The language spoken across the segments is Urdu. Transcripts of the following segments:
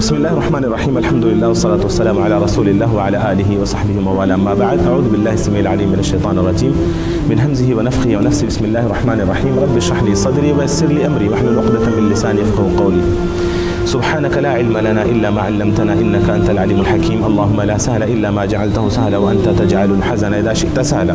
Bismillahirrahmanirrahim. Alhamdulillah wassalatu wassalamu ala rasulillah wa ala alihi wa sahbihi wa wala amma ba'd. A'udhu billahi as-sami'il 'alim minash shaitanir rajim min hamzihi wa nafthihi wa nafsihi. Bismillahirrahmanirrahim. Rabbi shrah li sadri wa yassir li amri wahlul 'uqdatan min lisani yafqahu qawli. Subhanaka la 'ilma lana illa ma 'allamtana innaka antal 'alimul hakim. Allahumma la sahla illa ma ja'altahu sahla wa anta taj'alul hazana idha shi'ta sahla.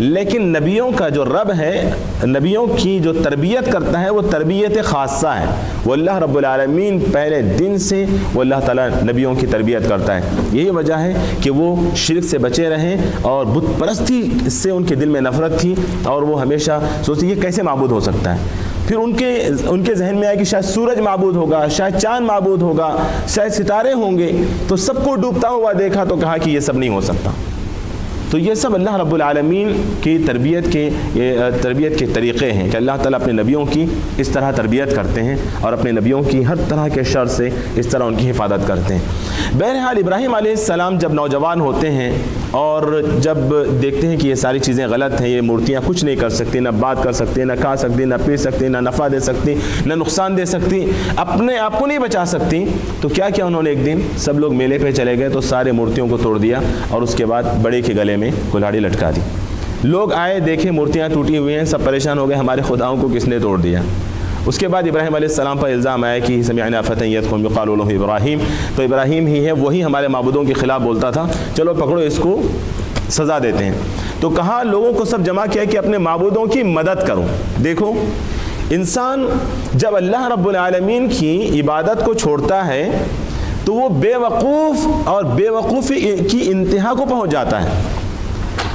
لیکن نبیوں کا جو رب ہے، نبیوں کی جو تربیت کرتا ہے وہ تربیت خاصہ ہے. وہ اللہ رب العالمین پہلے دن سے وہ اللہ تعالیٰ نبیوں کی تربیت کرتا ہے. یہی وجہ ہے کہ وہ شرک سے بچے رہیں اور بت پرستی سے ان کے دل میں نفرت تھی، اور وہ ہمیشہ سوچتے یہ کیسے معبود ہو سکتا ہے. پھر ان کے ذہن میں آیا کہ شاید سورج معبود ہوگا، شاید چاند معبود ہوگا، شاید ستارے ہوں گے. تو سب کو ڈوبتا ہوا دیکھا تو کہا کہ یہ سب نہیں ہو سکتا. تو یہ سب اللہ رب العالمین کی تربیت کے طریقے ہیں کہ اللہ تعالیٰ اپنے نبیوں کی اس طرح تربیت کرتے ہیں اور اپنے نبیوں کی ہر طرح کے شر سے اس طرح ان کی حفاظت کرتے ہیں. بہرحال ابراہیم علیہ السلام جب نوجوان ہوتے ہیں اور جب دیکھتے ہیں کہ یہ ساری چیزیں غلط ہیں، یہ مورتیاں کچھ نہیں کر سکتی، نہ بات کر سکتی، نہ کھا سکتی، نہ پی سکتی، نہ نفع دے سکتی، نہ نقصان دے سکتی، اپنے آپ کو نہیں بچا سکتی، تو کیا انہوں نے ایک دن سب لوگ میلے پہ چلے گئے تو سارے مورتیوں کو توڑ دیا اور اس کے بعد بڑے کے گلے میں کلہاڑی لٹکا دی. لوگ آئے، دیکھے مورتیاں ٹوٹی ہوئی ہیں، سب پریشان ہو گئے ہمارے خداؤں کو کس نے توڑ دیا. اس کے بعد ابراہیم علیہ السلام پر الزام آیا کہ سمعنا فتى يذكر يقال له ابراہیم، تو ابراہیم ہی ہے، وہی ہمارے معبودوں کے خلاف بولتا تھا، چلو پکڑو اس کو سزا دیتے ہیں. تو کہا لوگوں کو سب جمع کیا کہ اپنے معبودوں کی مدد کرو. دیکھو انسان جب اللہ رب العالمین کی عبادت کو چھوڑتا ہے تو وہ بے وقوف اور بے وقوفی کی انتہا کو پہنچ جاتا ہے.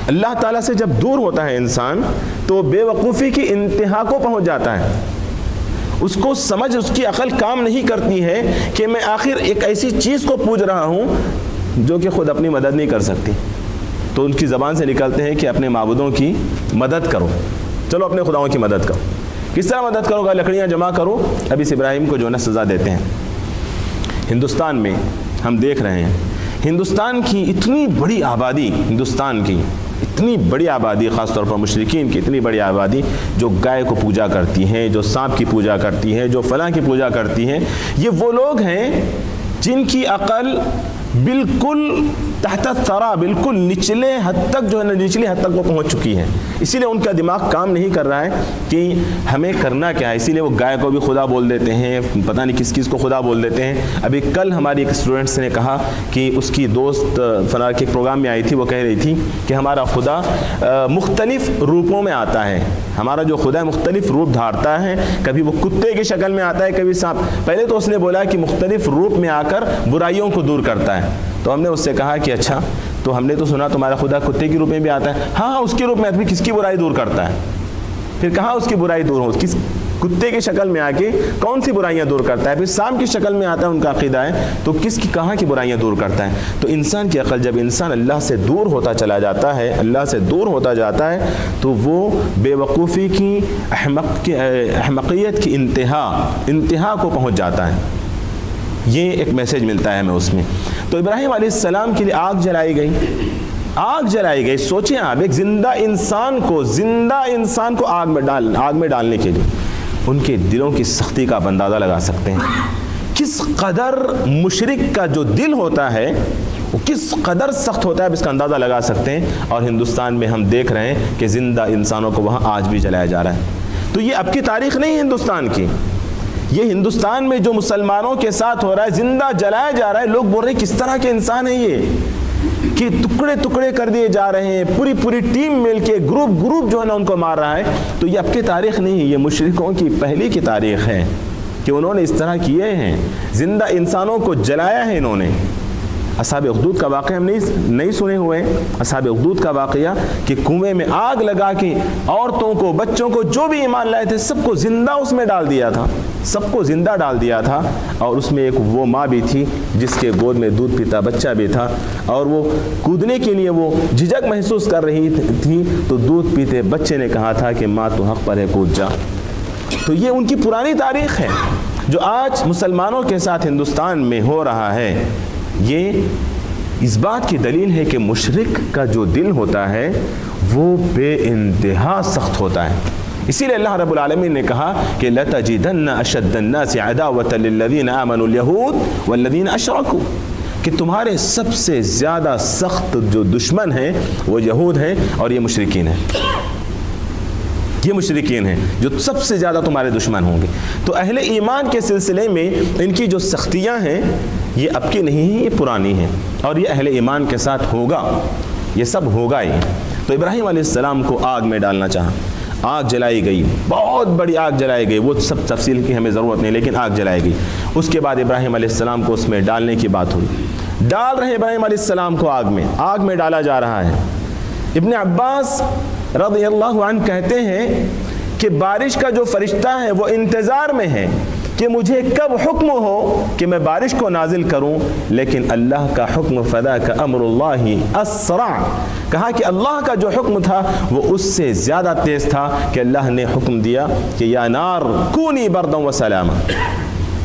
اللہ تعالیٰ سے جب دور ہوتا ہے انسان تو بے وقوفی کی انتہا کو پہنچ جاتا ہے. اس کو سمجھ، اس کی عقل کام نہیں کرتی ہے کہ میں آخر ایک ایسی چیز کو پوج رہا ہوں جو کہ خود اپنی مدد نہیں کر سکتی. تو ان کی زبان سے نکلتے ہیں کہ اپنے معبودوں کی مدد کرو، چلو اپنے خداؤں کی مدد کرو. کس طرح مدد کرو گا؟ لکڑیاں جمع کرو. اب اس ابراہیم کو جو ہے سزا دیتے ہیں. ہندوستان میں ہم دیکھ رہے ہیں ہندوستان کی اتنی بڑی آبادی، اتنی بڑی آبادی، خاص طور پر مشرکین کی اتنی بڑی آبادی جو گائے کو پوجا کرتی ہیں، جو سانپ کی پوجا کرتی ہیں، جو فلاں کی پوجا کرتی ہیں. یہ وہ لوگ ہیں جن کی عقل بالکل تحت الثرى، بالکل نچلے حد تک جو ہے نا، نچلی حد تک وہ پہنچ چکی ہے. اسی لیے ان کا دماغ کام نہیں کر رہا ہے کہ ہمیں کرنا کیا ہے. اسی لیے وہ گائے کو بھی خدا بول دیتے ہیں، پتہ نہیں کس کو خدا بول دیتے ہیں. ابھی کل ہماری ایک اسٹوڈنٹس نے کہا کہ اس کی دوست فلاں کے پروگرام میں آئی تھی، وہ کہہ رہی تھی کہ ہمارا خدا مختلف روپوں میں آتا ہے، ہمارا جو خدا مختلف روپ دھارتا ہے، کبھی وہ کتے کی شکل میں آتا ہے، کبھی سانپ. پہلے تو اس نے بولا کہ مختلف روپ میں آ کر برائیوں کو دور کرتا ہے. تو ہم نے اس سے کہا کہ اچھا، تو ہم نے تو سنا تمہارا خدا کتے کے روپ میں بھی آتا ہے. ہاں اس کے روپ میں آدمی کس کی برائی دور کرتا ہے؟ پھر کہاں اس کی برائی دور ہو؟ کس کتے کی شکل میں آ کے کون سی برائیاں دور کرتا ہے؟ پھر سانپ کی شکل میں آتا ہے، ان کا عقیدہ ہے، تو کہاں کی برائیاں دور کرتا ہے؟ تو انسان کی عقل، جب انسان اللہ سے دور ہوتا چلا جاتا ہے، اللہ سے دور ہوتا جاتا ہے، تو وہ بے وقوفی کی احمقیت کی انتہا کو پہنچ جاتا ہے. یہ ایک میسج ملتا ہے ہمیں اس میں. تو ابراہیم علیہ السلام کے لیے آگ جلائی گئی. سوچیں آپ، ایک زندہ انسان کو آگ میں ڈالنے کے لیے ان کے دلوں کی سختی کا آپ اندازہ لگا سکتے ہیں. کس قدر مشرک کا جو دل ہوتا ہے وہ کس قدر سخت ہوتا ہے، آپ اس کا اندازہ لگا سکتے ہیں. اور ہندوستان میں ہم دیکھ رہے ہیں کہ زندہ انسانوں کو وہاں آج بھی جلایا جا رہا ہے. تو یہ اب کی تاریخ نہیں ہے ہندوستان کی، یہ ہندوستان میں جو مسلمانوں کے ساتھ ہو رہا ہے، زندہ جلایا جا رہا ہے. لوگ بول رہے ہیں کس طرح کے انسان ہیں یہ کہ ٹکڑے کر دیے جا رہے ہیں، پوری ٹیم مل کے گروپ جو ہے نا ان کو مار رہا ہے. تو یہ اب کی تاریخ نہیں ہے، یہ مشرکوں کی پہلی کی تاریخ ہے کہ انہوں نے اس طرح کیے ہیں، زندہ انسانوں کو جلایا ہے انہوں نے. اصحاب اخدود کا واقعہ ہم نہیں سنے ہوئے ہیں. اصحاب اخدود کا واقعہ کہ کنویں میں آگ لگا کے عورتوں کو، بچوں کو، جو بھی ایمان لائے تھے سب کو زندہ اس میں ڈال دیا تھا. اور اس میں ایک وہ ماں بھی تھی جس کے گود میں دودھ پیتا بچہ بھی تھا، اور وہ کودنے کے لیے وہ جھجک محسوس کر رہی تھی، تو دودھ پیتے بچے نے کہا تھا کہ ماں تو حق پر ہے، کود جا. تو یہ ان کی پرانی تاریخ ہے جو آج مسلمانوں کے ساتھ ہندوستان میں ہو رہا ہے. یہ اس بات کی دلیل ہے کہ مشرک کا جو دل ہوتا ہے وہ بے انتہا سخت ہوتا ہے. اسی لیے اللہ رب العالمین نے کہا کہ لَتَجِدَنَّ أَشَدَّ النَّاسِ عَدَاوَةً لِلَّذِينَ آمَنُوا الْيَهُودُ وَالَّذِينَ أَشْرَكُوا، کہ تمہارے سب سے زیادہ سخت جو دشمن ہیں وہ یہود ہیں اور یہ مشرکین ہیں جو سب سے زیادہ تمہارے دشمن ہوں گے. تو اہل ایمان کے سلسلے میں ان کی جو سختیاں ہیں یہ اب کی نہیں ہیں، یہ پرانی ہیں، اور یہ اہل ایمان کے ساتھ ہوگا، یہ سب ہوگا ہی. تو ابراہیم علیہ السلام کو آگ میں ڈالنا چاہا، آگ جلائی گئی، بہت بڑی آگ جلائی گئی، وہ سب تفصیل کی ہمیں ضرورت نہیں، لیکن آگ جلائی گئی۔ اس کے بعد ابراہیم علیہ السلام کو اس میں ڈالنے کی بات ہوئی، ڈال رہے ابراہیم علیہ السلام کو آگ میں ڈالا جا رہا ہے۔ ابن عباس رضی اللہ عنہ کہتے ہیں کہ بارش کا جو فرشتہ ہے وہ انتظار میں ہے کہ مجھے کب حکم ہو کہ میں بارش کو نازل کروں، لیکن اللہ کا حکم فدا کا امر اللہ اسرع، کہا کہ اللہ کا جو حکم تھا وہ اس سے زیادہ تیز تھا کہ اللہ نے حکم دیا کہ یا نار کونی بردا و سلاما۔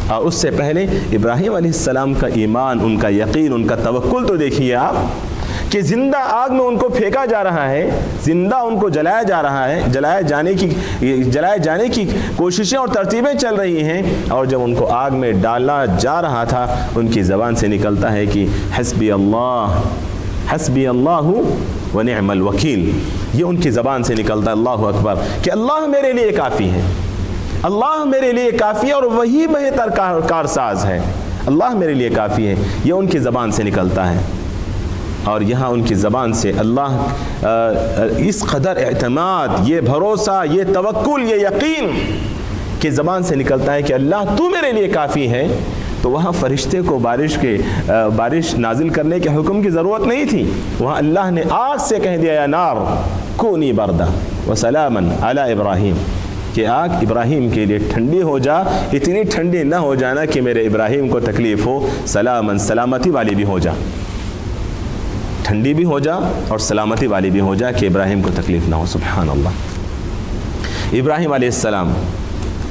اور اس سے پہلے ابراہیم علیہ السلام کا ایمان، ان کا یقین، ان کا توکل تو دیکھیے آپ کہ زندہ آگ میں ان کو پھینکا جا رہا ہے، زندہ ان کو جلایا جا رہا ہے، جلائے جانے کی کوششیں اور ترتیبیں چل رہی ہیں، اور جب ان کو آگ میں ڈالا جا رہا تھا ان کی زبان سے نکلتا ہے کہ حسبی اللہ و نعم الوکیل، یہ ان کی زبان سے نکلتا ہے، اللہ اکبر، کہ اللہ میرے لیے کافی ہے، اللہ میرے لیے کافی ہے اور وہی بہتر کارساز ہے، اللہ میرے لیے کافی ہے، یہ ان کی زبان سے نکلتا ہے۔ اور یہاں ان کی زبان سے اللہ اس قدر اعتماد، یہ بھروسہ، یہ توکل، یہ یقین کہ زبان سے نکلتا ہے کہ اللہ تو میرے لیے کافی ہے، تو وہاں فرشتے کو بارش نازل کرنے کے حکم کی ضرورت نہیں تھی، وہاں اللہ نے آگ سے کہہ دیا یا نار کونی بردا وسلاما علی ابراہیم، کہ آگ ابراہیم کے لیے ٹھنڈی ہو جا، اتنی ٹھنڈی نہ ہو جانا کہ میرے ابراہیم کو تکلیف ہو، سلامن سلامتی والی بھی ہو جا، ٹھنڈی بھی ہو جا اور سلامتی والی بھی ہو جا کہ ابراہیم کو تکلیف نہ ہو۔ سبحان اللہ۔ ابراہیم علیہ السلام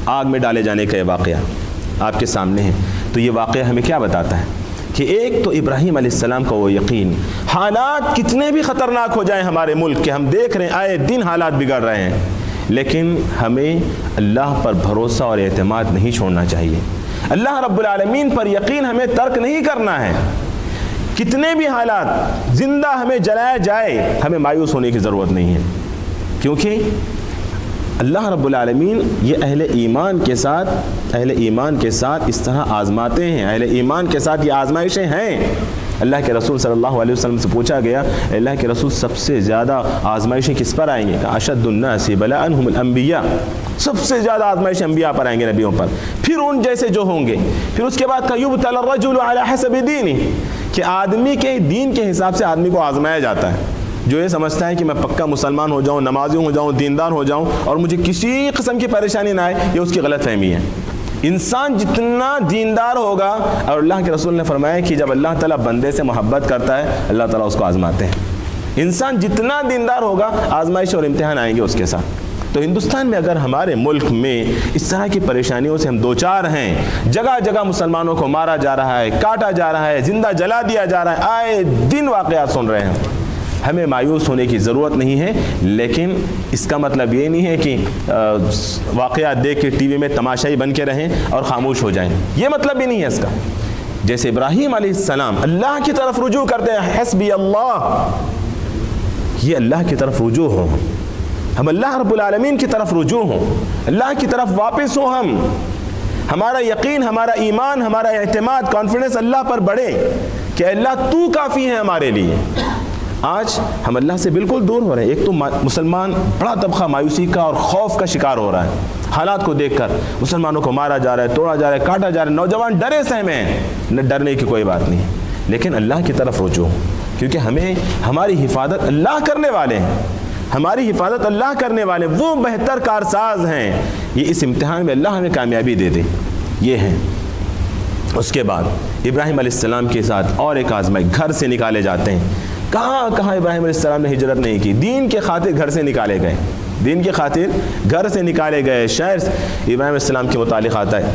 آگ میں ڈالے جانے کا یہ واقعہ آپ کے سامنے ہے، تو یہ واقعہ ہمیں کیا بتاتا ہے کہ ایک تو ابراہیم علیہ السلام کا وہ یقین، حالات کتنے بھی خطرناک ہو جائیں ہمارے ملک کے، ہم دیکھ رہے ہیں آئے دن حالات بگڑ رہے ہیں، لیکن ہمیں اللہ پر بھروسہ اور اعتماد نہیں چھوڑنا چاہیے، اللہ رب العالمین پر یقین ہمیں ترک نہیں کرنا ہے، کتنے بھی حالات زندہ ہمیں جلایا جائے ہمیں مایوس ہونے کی ضرورت نہیں ہے، کیونکہ اللہ رب العالمین یہ اہل ایمان کے ساتھ اس طرح آزماتے ہیں، اہل ایمان کے ساتھ یہ آزمائشیں ہیں۔ اللہ کے رسول صلی اللہ علیہ وسلم سے پوچھا گیا اللہ کے رسول سب سے زیادہ آزمائشیں کس پر آئیں گے؟ کہ اشد الناس بلاء الانبیاء، سب سے زیادہ آزمائش انبیاء پر آئیں گے، نبیوں پر، پھر ان جیسے جو ہوں گے، پھر اس کے بعد یبتلی الرجل علی حسب دینہ، کہ آدمی کے دین کے حساب سے آدمی کو آزمایا جاتا ہے، جو یہ سمجھتا ہے کہ میں پکا مسلمان ہو جاؤں، نمازی ہو جاؤں، دیندار ہو جاؤں اور مجھے کسی قسم کی پریشانی نہ آئے، یہ اس کی غلط فہمی ہے۔ انسان جتنا دیندار ہوگا، اور اللہ کے رسول نے فرمایا کہ جب اللہ تعالیٰ بندے سے محبت کرتا ہے اللہ تعالیٰ اس کو آزماتے ہیں، انسان جتنا دیندار ہوگا آزمائش اور امتحان آئیں گے اس کے ساتھ۔ تو ہندوستان میں اگر ہمارے ملک میں اس طرح کی پریشانیوں سے ہم دوچار ہیں، جگہ جگہ مسلمانوں کو مارا جا رہا ہے، کاٹا جا رہا ہے، زندہ جلا دیا جا رہا ہے، آئے دن واقعات سن رہے ہیں، ہمیں مایوس ہونے کی ضرورت نہیں ہے، لیکن اس کا مطلب یہ نہیں ہے کہ واقعات دیکھ کے ٹی وی میں تماشائی بن کے رہیں اور خاموش ہو جائیں، یہ مطلب بھی نہیں ہے اس کا۔ جیسے ابراہیم علیہ السلام اللہ کی طرف رجوع کرتے ہیں، حسبی اللہ، یہ اللہ کی طرف رجوع ہو، ہم اللہ رب العالمین کی طرف رجوع ہوں، اللہ کی طرف واپس ہوں، ہمارا یقین، ہمارا ایمان، ہمارا اعتماد، کانفیڈنس اللہ پر بڑھے کہ اللہ تو کافی ہے ہمارے لیے۔ آج ہم اللہ سے بالکل دور ہو رہے ہیں، ایک تو مسلمان بڑا طبقہ مایوسی کا اور خوف کا شکار ہو رہا ہے، حالات کو دیکھ کر مسلمانوں کو مارا جا رہا ہے، توڑا جا رہا ہے، کاٹا جا رہا ہے، نوجوان ڈرے سہمے ہیں، نہ ڈرنے کی کوئی بات نہیں، لیکن اللہ کی طرف رجوع، کیونکہ ہمیں ہماری حفاظت اللہ کرنے والے ہیں، ہماری حفاظت اللہ کرنے والے وہ بہتر کارساز ہیں، یہ اس امتحان میں اللہ ہمیں کامیابی دے دے، یہ ہیں۔ اس کے بعد ابراہیم علیہ السلام کے ساتھ اور ایک آزمائش، گھر سے نکالے جاتے ہیں، کہاں کہاں ابراہیم علیہ السلام نے ہجرت نہیں کی، دین کے خاطر گھر سے نکالے گئے، دین کے خاطر گھر سے نکالے گئے۔ شہر ابراہیم علیہ السلام کے متعلق آتا ہے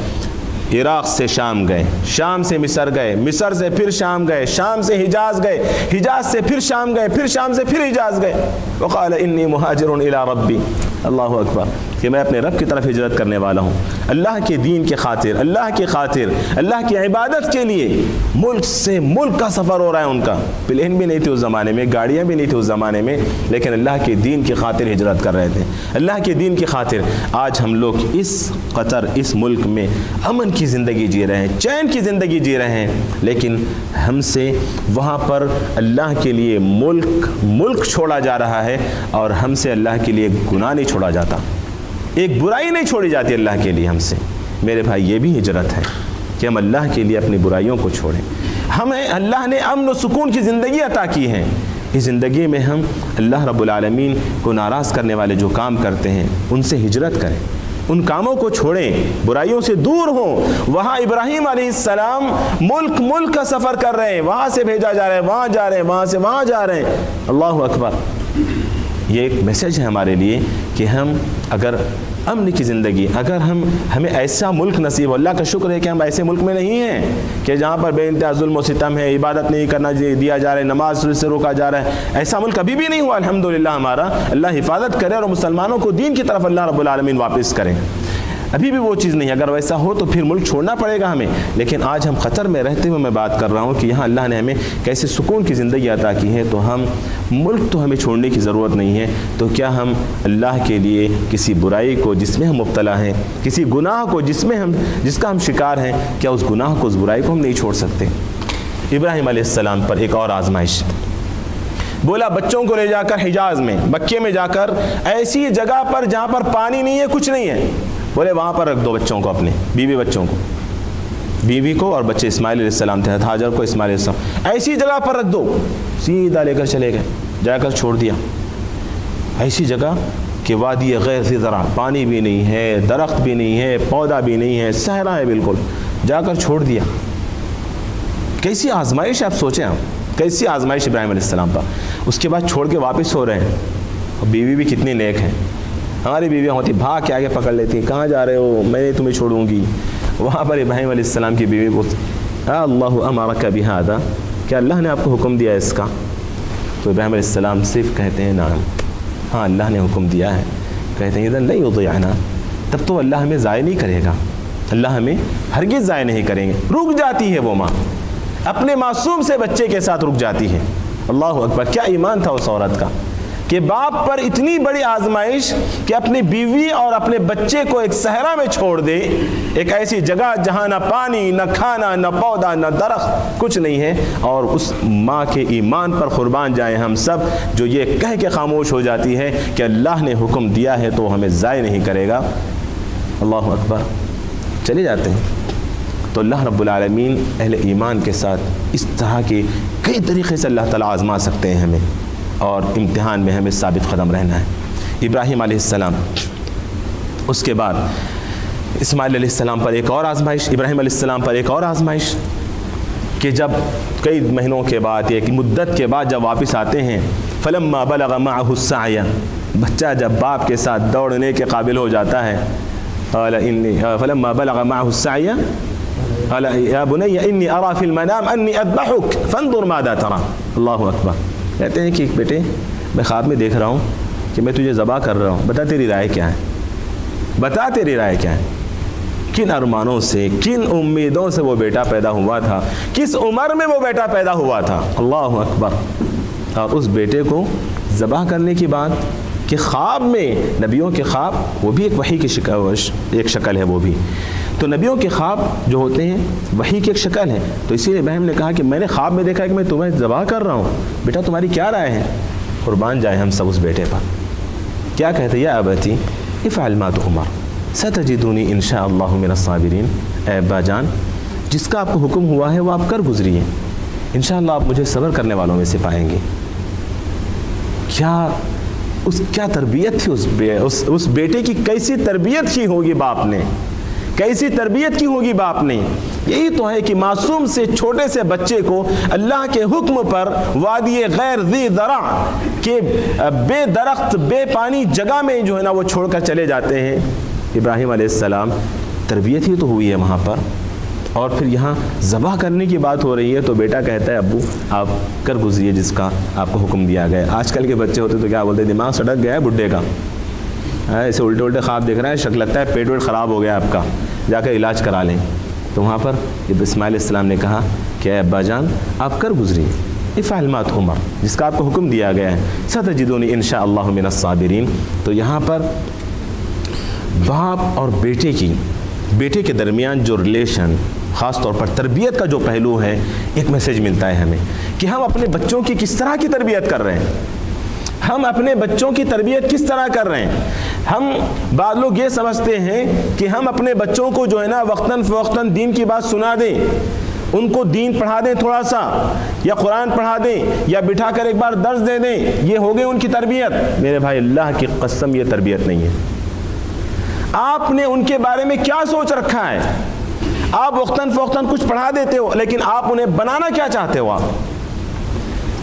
عراق سے شام گئے، شام سے مصر گئے، مصر سے پھر شام گئے، شام سے حجاز گئے، حجاز سے پھر شام گئے، پھر شام سے پھر حجاز گئے۔ وقال انی مہاجر الی ربی، اللہ اکبر، کہ میں اپنے رب کی طرف ہجرت کرنے والا ہوں، اللہ کے دین کے خاطر، اللہ کی خاطر، اللہ کی عبادت کے لیے ملک سے ملک کا سفر ہو رہا ہے ان کا. پلین بھی نہیں تھے اس زمانے میں، گاڑیاں بھی نہیں تھیں اس زمانے میں، لیکن اللہ کے دین کی خاطر ہجرت کر رہے تھے، اللہ کے دین کی خاطر. آج ہم لوگ اس قطر، اس ملک میں امن کی زندگی جی رہے ہیں، چین کی زندگی جی رہے ہیں، لیکن ہم سے وہاں پر اللہ کے لیے ملک چھوڑا جا رہا ہے، اور ہم سے اللہ کے لیے گناہ نہیں چھوڑا جاتا، ایک برائی نہیں چھوڑی جاتی اللہ کے لیے ہم سے. میرے بھائی، یہ بھی ہجرت ہے کہ ہم اللہ کے لیے اپنی برائیوں کو چھوڑیں. ہمیں اللہ نے امن و سکون کی زندگی عطا کی ہے، اس زندگی میں ہم اللہ رب العالمین کو ناراض کرنے والے جو کام کرتے ہیں ان سے ہجرت کریں، ان کاموں کو چھوڑیں، برائیوں سے دور ہوں. وہاں ابراہیم علیہ السلام ملک کا سفر کر رہے ہیں، وہاں سے بھیجا جا رہا ہے، وہاں جا رہے ہیں، وہاں سے وہاں جا رہے ہیں. اللہ اکبر. یہ ایک میسیج ہے ہمارے لیے کہ ہم اگر امن کی زندگی، اگر ہمیں ایسا ملک نصیب ہو، اللہ کا شکر ہے کہ ہم ایسے ملک میں نہیں ہیں کہ جہاں پر بے انتہا ظلم و ستم ہے، عبادت نہیں کرنا دیا جا رہا ہے، نماز سے روکا جا رہا ہے. ایسا ملک کبھی بھی نہیں ہوا الحمدللہ ہمارا. اللہ حفاظت کرے اور مسلمانوں کو دین کی طرف اللہ رب العالمین واپس کریں. ابھی بھی وہ چیز نہیں. اگر ویسا ہو تو پھر ملک چھوڑنا پڑے گا ہمیں. لیکن آج ہم قطر میں رہتے ہوئے میں بات کر رہا ہوں کہ یہاں اللہ نے ہمیں کیسے سکون کی زندگی عطا کی ہے، تو ہم ملک تو ہمیں چھوڑنے کی ضرورت نہیں ہے. تو کیا ہم اللہ کے لیے کسی برائی کو جس میں ہم مبتلا ہیں، کسی گناہ کو جس کا ہم شکار ہیں، کیا اس گناہ کو، اس برائی کو ہم نہیں چھوڑ سکتے؟ ابراہیم علیہ السلام پر ایک اور آزمائش. بولا بچوں کو لے جا کر حجاز میں، مکے میں جا کر ایسی جگہ پر جہاں پر پانی نہیں ہے، کچھ نہیں ہے، بولے وہاں پر رکھ دو بچوں کو، اپنے بیوی کو اور بچے اسماعیل علیہ السلام تھے، ہاجر کو اسماعیل علیہ السلام، ایسی جگہ پر رکھ دو. سیدھا لے کر چلے گئے، جا کر چھوڑ دیا ایسی جگہ کہ وادی غیر ذی زرع، پانی بھی نہیں ہے، درخت بھی نہیں ہے، پودا بھی نہیں ہے، صحرا ہے بالکل. جا کر چھوڑ دیا. کیسی آزمائش، آپ سوچیں آپ کیسی آزمائش ابراہیم علیہ السلام پر. اس کے بعد چھوڑ کے واپس ہو رہے ہیں. اور بیوی بھی کتنی نیک ہیں. ہماری بیویاں ہوتی بھاگ کے آگے پکڑ لیتی ہیں، کہاں جا رہے ہو، میں نے تمہیں چھوڑوں گی. وہاں پر ابراہیم علیہ السلام کی بیوی بولتی اللہ امرک بہذا، کیا اللہ نے آپ کو حکم دیا ہے اس کا؟ تو ابراہیم علیہ السلام صرف کہتے ہیں نعم، ہاں اللہ نے حکم دیا ہے. کہتے ہیں اذن لا یضیعنا، تب تو اللہ ہمیں ضائع نہیں کرے گا، اللہ ہمیں ہرگز ضائع نہیں کریں گے. رک جاتی ہے وہ ماں، اپنے معصوم سے بچے کے ساتھ رک جاتی ہے. اللہ اکبر. کیا ایمان تھا اس عورت کا کہ باپ پر اتنی بڑی آزمائش کہ اپنی بیوی اور اپنے بچے کو ایک صحرا میں چھوڑ دے، ایک ایسی جگہ جہاں نہ پانی، نہ کھانا، نہ پودا، نہ درخت، کچھ نہیں ہے. اور اس ماں کے ایمان پر قربان جائیں ہم سب، جو یہ کہہ کے خاموش ہو جاتی ہے کہ اللہ نے حکم دیا ہے تو ہمیں ضائع نہیں کرے گا. اللہ اکبر. چلے جاتے ہیں. تو اللہ رب العالمین اہل ایمان کے ساتھ اس طرح کے کئی طریقے سے اللہ تعالیٰ آزما سکتے ہیں ہمیں، اور امتحان میں ہمیں ثابت قدم رہنا ہے. ابراہیم علیہ السلام، اس کے بعد اسماعیل علیہ السلام پر ایک اور آزمائش، ابراہیم علیہ السلام پر ایک اور آزمائش کہ جب کئی مہینوں کے بعد، ایک مدت کے بعد جب واپس آتے ہیں، فلما بلغ معه السعی، بچہ جب باپ کے ساتھ دوڑنے کے قابل ہو جاتا ہے، قال انی فلما بلغ معه السعی قال یا بنی انی ارى فی المنام انی اذبحک فانظر ماذا ترى. اللہ اکبر. کہتے ہیں کہ بیٹے میں خواب میں دیکھ رہا ہوں کہ میں تجھے ذبح کر رہا ہوں، بتا تیری رائے کیا ہے، بتا تیری رائے کیا ہے. کن ارمانوں سے، کن امیدوں سے وہ بیٹا پیدا ہوا تھا، کس عمر میں وہ بیٹا پیدا ہوا تھا. اللہ اکبر. اور اس بیٹے کو ذبح کرنے کی بات کہ خواب میں، نبیوں کے خواب وہ بھی ایک وحی کی شکل ہے. وہ بھی تو نبیوں کے خواب جو ہوتے ہیں وحی کی ایک شکل ہے. تو اسی لیے ابراہیم نے کہا کہ میں نے خواب میں دیکھا کہ میں تمہیں ذبح کر رہا ہوں، بیٹا تمہاری کیا رائے ہے؟ قربان جائیں ہم سب اس بیٹے پر. کیا کہتے ہیں؟ یا ابتی افعل ما تؤمر ستجدونی ان شاء اللہ من الصابرین. اے ابا جان، جس کا آپ کو حکم ہوا ہے وہ آپ کر گزریے، انشاءاللہ آپ مجھے صبر کرنے والوں میں سے پائیں گے. کیا تربیت تھی اس بیٹے کی، کیسی تربیت کی ہوگی باپ نے، کیسی تربیت کی ہوگی باپ نے. یہی تو ہے کہ معصوم سے چھوٹے سے بچے کو اللہ کے حکم پر وادی غیر ذی زرع کے بے درخت، بے پانی جگہ میں جو ہے نا وہ چھوڑ کر چلے جاتے ہیں. ابراہیم علیہ السلام تربیت ہی تو ہوئی ہے وہاں پر. اور پھر یہاں ذبح کرنے کی بات ہو رہی ہے تو بیٹا کہتا ہے ابو آپ کر گزریے جس کا آپ کو حکم دیا گیا. آج کل کے بچے ہوتے تو کیا بولتے ہیں، دماغ سڑک گیا ہے بڈھے کا، ایسے الٹے الٹے خواب دیکھ رہے ہیں، شک لگتا ہے پیٹ ویٹ خراب ہو گیا آپ کا، جا کر علاج کرا لیں۔ تو وہاں پر اسماعیل علیہ السلام نے کہا کہ اے ابا جان آپ کر گزری، افعل ما تؤمر، جس کا آپ کو حکم دیا گیا ہے، ستجدونی ان شاء اللہ من الصابرین۔ تو یہاں پر باپ اور بیٹے کے درمیان جو ریلیشن، خاص طور پر تربیت کا جو پہلو ہے، ایک میسیج ملتا ہے ہمیں کہ ہم اپنے بچوں کی کس طرح کی تربیت کر رہے ہیں، ہم اپنے بچوں کی تربیت کس طرح کر رہے ہیں۔ ہم بعض لوگ یہ سمجھتے ہیں کہ ہم اپنے بچوں کو جو ہے نا وقتاً فوقتاً دین کی بات سنا دیں، ان کو دین پڑھا دیں تھوڑا سا، یا قرآن پڑھا دیں، یا بٹھا کر ایک بار درس دے دیں، یہ ہو گئی ان کی تربیت۔ میرے بھائی اللہ کی قسم یہ تربیت نہیں ہے۔ آپ نے ان کے بارے میں کیا سوچ رکھا ہے؟ آپ وقتاً فوقتاً کچھ پڑھا دیتے ہو، لیکن آپ انہیں بنانا کیا چاہتے ہو؟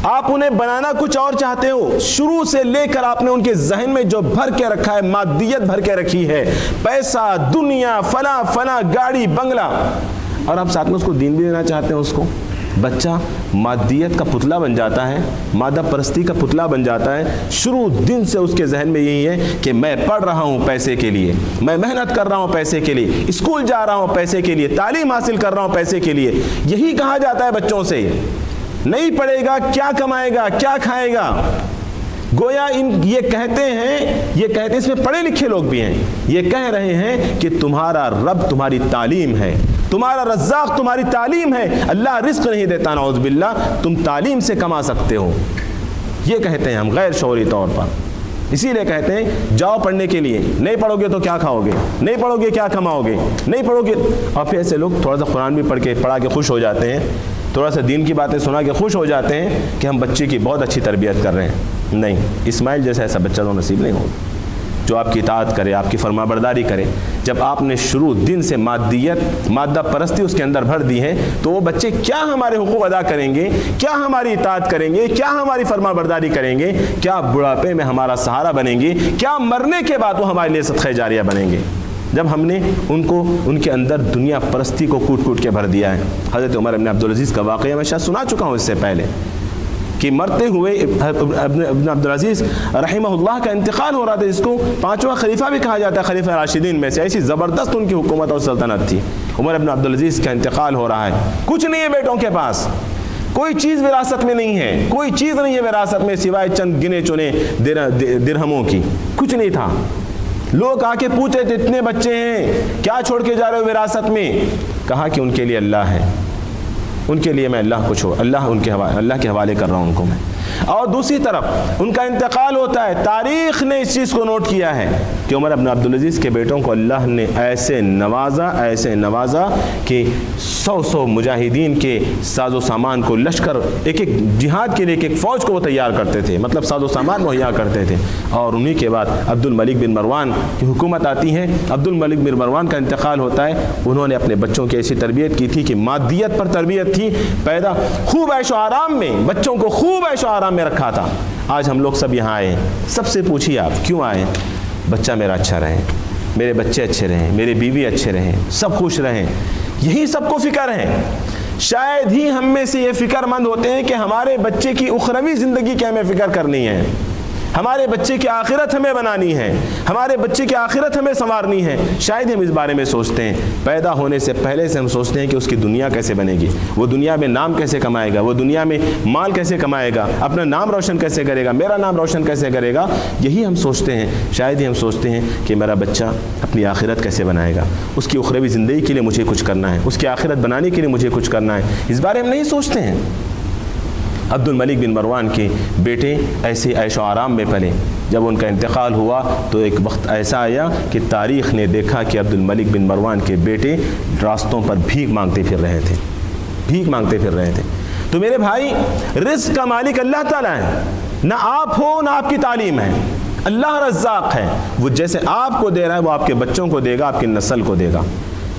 آپ انہیں بنانا کچھ اور چاہتے ہو۔ شروع سے لے کر آپ نے ان کے ذہن میں جو بھر کے رکھا ہے، مادیت بھر کے رکھی ہے، پیسہ، دنیا، فلاں فلاں، گاڑی، بنگلہ، اور آپ ساتھ میں اس کو دین بھی دینا چاہتے ہیں۔ اس کو بچہ مادیت کا پتلا بن جاتا ہے، مادہ پرستی کا پتلا بن جاتا ہے۔ شروع دن سے اس کے ذہن میں یہی ہے کہ میں پڑھ رہا ہوں پیسے کے لیے، میں محنت کر رہا ہوں پیسے کے لیے، اسکول جا رہا ہوں پیسے کے لیے، تعلیم حاصل کر رہا ہوں پیسے کے لیے۔ یہی کہا جاتا ہے بچوں سے، نہیں پڑھے گا کیا کمائے گا، کیا کھائے گا۔ گویا یہ کہتے اس میں پڑھے لکھے لوگ بھی ہیں، یہ کہہ رہے ہیں کہ تمہارا رب تمہاری تعلیم ہے، تمہارا رزاق تمہاری تعلیم ہے، اللہ رزق نہیں دیتا نعوذ باللہ، تم تعلیم سے کما سکتے ہو۔ یہ کہتے ہیں ہم غیر شعوری طور پر، اسی لیے کہتے ہیں جاؤ پڑھنے کے لیے، نہیں پڑھو گے تو کیا کھاؤ گے، نہیں پڑھو گے کیا کماؤ گے، نہیں پڑھو گے۔ اور پھر ایسے لوگ تھوڑا سا قرآن بھی پڑھا کے خوش ہو جاتے ہیں، تھوڑا سا دین کی باتیں سنا کے خوش ہو جاتے ہیں کہ ہم بچے کی بہت اچھی تربیت کر رہے ہیں۔ نہیں، اسماعیل جیسا ایسا بچہ تو نصیب نہیں ہوگا جو آپ کی اطاعت کرے، آپ کی فرما برداری کرے۔ جب آپ نے شروع دن سے مادہ پرستی اس کے اندر بھر دی ہے، تو وہ بچے کیا ہمارے حقوق ادا کریں گے، کیا ہماری اطاعت کریں گے، کیا ہماری فرما برداری کریں گے، کیا بڑھاپے میں ہمارا سہارا بنیں گے، کیا مرنے کے بعد وہ ہمارے لیے صدقہ جاریہ بنیں گے، جب ہم نے ان کے اندر دنیا پرستی کو کوٹ کوٹ کے بھر دیا ہے۔ حضرت عمر بن عبدالعزیز کا واقعہ میں شاید سنا چکا ہوں اس سے پہلے، کہ مرتے ہوئے ابن عبدالعزیز رحمہ اللہ کا انتقال ہو رہا تھا، جس کو پانچواں خلیفہ بھی کہا جاتا ہے، خلیفہ راشدین میں سے، ایسی زبردست ان کی حکومت اور سلطنت تھی۔ عمر ابن عبدالعزیز کا انتقال ہو رہا ہے، کچھ نہیں ہے بیٹوں کے پاس، کوئی چیز وراثت میں نہیں ہے، کوئی چیز نہیں ہے وراثت میں سوائے چند گنے چنے درہموں کی، کچھ نہیں تھا۔ لوگ آ کے پوچھے تھے اتنے بچے ہیں کیا چھوڑ کے جا رہے ہو وراثت میں؟ کہا کہ ان کے لیے اللہ ہے، ان کے لیے میں اللہ کے حوالے کر رہا ہوں ان کو میں۔ اور دوسری طرف ان کا انتقال ہوتا ہے، تاریخ نے اس چیز کو نوٹ کیا ہے کہ عمر بن عبدالعزیز کے بیٹوں کو اللہ نے ایسے نوازا کہ 100 مجاہدین کے ساز و سامان کو، لشکر ایک جہاد کے لیے ایک فوج کو وہ تیار کرتے تھے، مطلب ساز و سامان مہیا کرتے تھے۔ اور انہی کے بعد عبد الملک بن مروان کی حکومت آتی ہے، عبد الملک بن مروان کا انتقال ہوتا ہے۔ انہوں نے اپنے بچوں کی ایسی تربیت کی تھی کہ مادیت پر تربیت تھی، پیدا خوب عیش و آرام میں، بچوں کو خوب عیش و آرام میں رکھا تھا۔ آج ہم لوگ سب یہاں آئے ہیں، سب سے پوچھیے آپ کیوں آئے؟ بچہ میرا اچھا رہے، میرے بچے اچھے رہیں، میرے بیوی اچھے رہیں، سب خوش رہیں، یہی سب کو فکر ہے۔ شاید ہی ہم میں سے یہ فکر مند ہوتے ہیں کہ ہمارے بچے کی اخروی زندگی کی ہمیں فکر کرنی ہے، ہمارے بچے کی آخرت ہمیں بنانی ہے، ہمارے بچے کی آخرت ہمیں سنوارنی ہے۔ شاید ہم اس بارے میں سوچتے ہیں، پیدا ہونے سے پہلے سے ہم سوچتے ہیں کہ اس کی دنیا کیسے بنے گی، وہ دنیا میں نام کیسے کمائے گا، وہ دنیا میں مال کیسے کمائے گا، اپنا نام روشن کیسے کرے گا، میرا نام روشن کیسے کرے گا، یہی ہم سوچتے ہیں۔ شاید ہی ہم سوچتے ہیں کہ میرا بچہ اپنی آخرت کیسے بنائے گا، اس کی اخروی زندگی کے لیے مجھے کچھ کرنا ہے، اس کی آخرت بنانے کے لیے مجھے کچھ کرنا ہے، اس بارے میں نہیں سوچتے ہیں۔ عبد الملک بن مروان کے بیٹے ایسے عیش و آرام میں پلے۔ جب ان کا انتقال ہوا تو ایک وقت ایسا آیا کہ تاریخ نے دیکھا کہ عبد الملک بن مروان کے بیٹے راستوں پر بھیک مانگتے پھر رہے تھے۔ تو میرے بھائی، رزق کا مالک اللہ تعالیٰ ہے، نہ آپ ہو نہ آپ کی تعلیم ہے، اللہ رزاق ہے، وہ جیسے آپ کو دے رہا ہے وہ آپ کے بچوں کو دے گا، آپ کی نسل کو دے گا۔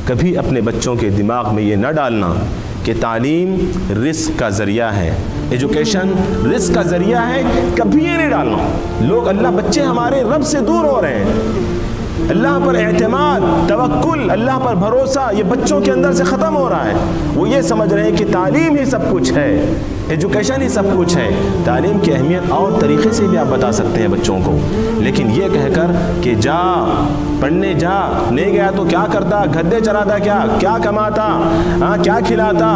کبھی اپنے بچوں کے دماغ میں یہ نہ ڈالنا کہ تعلیم رزق کا ذریعہ ہے، ایجوکیشن رزق کا ذریعہ ہے، کبھی یہ نہیں ڈالنا۔ بچے ہمارے رب سے دور ہو رہے ہیں، اللہ پر اعتماد، توکل، اللہ پر بھروسہ یہ بچوں کے اندر سے ختم ہو رہا ہے۔ وہ یہ سمجھ رہے ہیں کہ تعلیم ہی سب کچھ ہے، ایجوکیشن ہی سب کچھ ہے۔ تعلیم کی اہمیت اور طریقے سے بھی آپ بتا سکتے ہیں بچوں کو، لیکن یہ کہہ کر کہ جا پڑھنے جا، نہیں گیا تو کیا کرتا، گدے چراتا، کیا کماتا، کیا کھلاتا،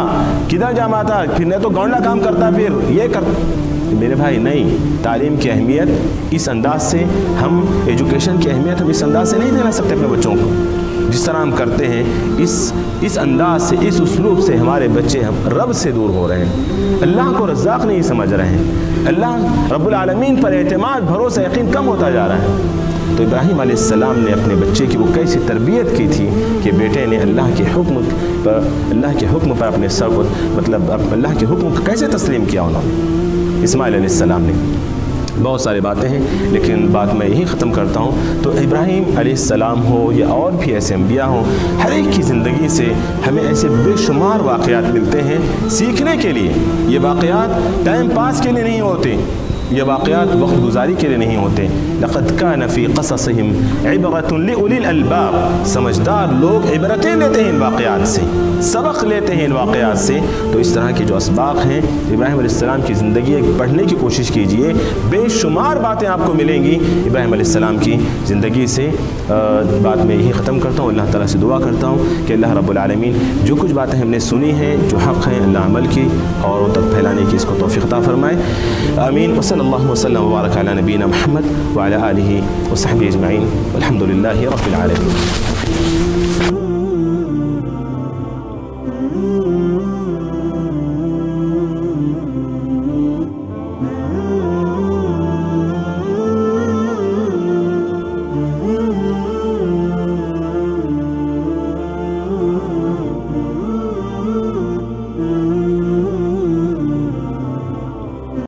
کدھر جماتا، پھر نہیں تو گونڈا کام کرتا، پھر یہ کرتا۔ میرے بھائی نہیں، تعلیم کی اہمیت اس انداز سے ہم ایجوکیشن کی اہمیت ہم اس انداز سے نہیں دینا سکتے اپنے بچوں کو جس طرح ہم کرتے ہیں۔ اس انداز سے، اس اسلوب سے ہمارے بچے ہم رب سے دور ہو رہے ہیں، اللہ کو رزاق نہیں سمجھ رہے ہیں، اللہ رب العالمین پر اعتماد، بھروسہ، یقین کم ہوتا جا رہا ہے۔ تو ابراہیم علیہ السلام نے اپنے بچے کی وہ کیسی تربیت کی تھی کہ بیٹے نے اللہ کے حکم پر اپنے سر کو، مطلب اللہ کے حکم کو کیسے تسلیم کیا انہوں نے، اسماعیل علیہ السلام نے۔ بہت ساری باتیں ہیں لیکن بات میں یہی ختم کرتا ہوں۔ تو ابراہیم علیہ السلام ہو یا اور بھی ایسے انبیاء ہوں، ہر ایک کی زندگی سے ہمیں ایسے بے شمار واقعات ملتے ہیں سیکھنے کے لیے۔ یہ واقعات ٹائم پاس کے لیے نہیں ہوتے، یہ واقعات وقت گزاری کے لیے نہیں ہوتے۔ لقد کان فی قصصہم عبرۃ لأولی الالباب، سمجھدار لوگ عبرتیں لیتے ہیں ان واقعات سے، سبق لیتے ہیں ان واقعات سے۔ تو اس طرح کے جو اسباق ہیں ابراہیم علیہ السلام کی زندگی پڑھنے کی کوشش کیجئے، بے شمار باتیں آپ کو ملیں گی ابراہیم علیہ السلام کی زندگی سے۔ بات میں یہی ختم کرتا ہوں، اللہ تعالیٰ سے دعا کرتا ہوں کہ اللہ رب العالمین جو کچھ باتیں ہم نے سنی ہیں، جو حق ہیں، اللہ عمل کی اور ان تک پھیلانے کی اس کو توفیق عطا فرمائے، آمین۔ وصلی اللہ وسلم وبارک علی نبینا محمد وعلی آلہ وصحبہ اجمعین، والحمد للہ رب العالمین۔